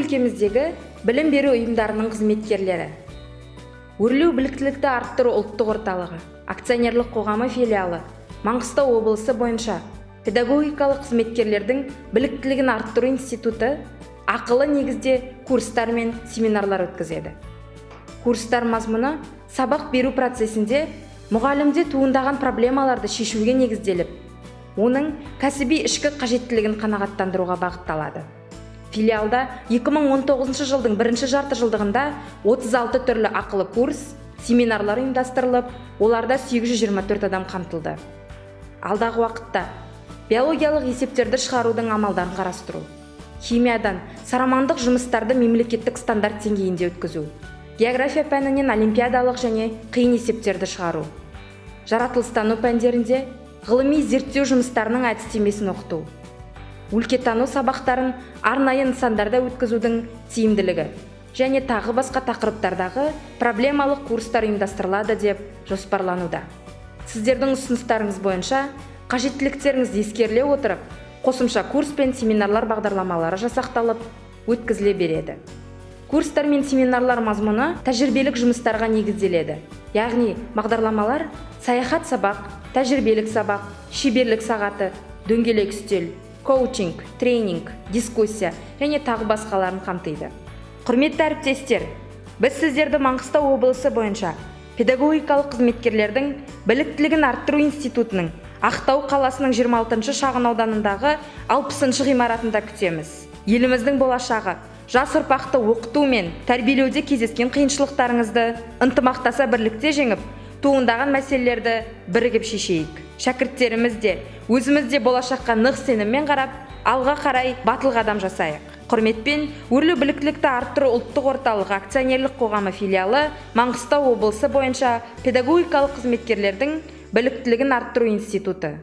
өлкеміздегі білім беру ұйымдарының қызметкерлері. Өрлеу біліктілікті арттыру ұлттық орталығы, акционерлік қоғамы филиалы, Маңғыстау облысы бойынша педагогикалық қызметкерлердің біліктілігін арттыру институты ақылы негізде курстар мен семинарлар өткізеді. Курстар мазмұны сабақ беру процесінде мұғалімде туындаған проблемаларды шешуге негізделіп, оның кәсіби ішкі қажеттілігін қанағаттандыруға бағытталады. Филиалда 2019 жылдың бірінші жарты жылдығында 36 түрлі ақылы курс, семинарлар ұйымдастырылып, оларда 824 адам қамтылды. Алдағы уақытта биологиялық есептерді шығарудың амалдарын қарастыру, химиядан сарамандық жұмыстарды мемлекеттік стандарт деңгейінде өткізу, география пәнінен олимпиадалық және қиын есептерді шығару, жаратылыстану пәндерінде ғылыми зерттеу жұмыстарының әдістемесін оқыту, өлкетану сабақтарын арнайы нысандарда өткізудің тиімділігі және тағы басқа тақырыптардағы проблемалық курстар ұйымдастырылады деп жоспарлануда. Сіздердің ұсыныстарыңыз бойынша қажеттіліктеріңізді ескеріле отырып, қосымша курс пен семинарлар бағдарламалары жасақталып, өткізіле береді. Курстар мен семинарлар мазмұны тәжірибелік жұмыстарға негізделеді. Яғни бағдарламалар саяхат сабақ, тәжірибелік сабақ, шеберлік сағаты, дөңгелек үстел, коучинг, тренинг, дискуссия және тағы басқаларын қамтиды. Құрметті әріптестер, біз сіздерді Маңғыстау облысы бойынша педагогикалық қызметкерлердің біліктілігін арттыру институтының Ақтау қаласының 26 шағын ауданындағы 60 ғимаратында күтеміз. Еліміздің болашағы жас ұрпақты оқыту мен тәрбиелеуде кездескен қиыншылықтарыңызды ынтымақтаса бірлікте жеңіп, туындаған мәселелерді бірігіп шешейік. Шәкірттеріміз де, өзіміз де болашаққа нық сеніммен қарап, алға қарай батыл қадам жасайық. Құрметпен, өрлеу біліктілікті арттыру ұлттық орталығы акционерлік қоғамы филиалы Маңғыстау облысы бойынша педагогикалық қызметкерлердің біліктілігін арттыру институты.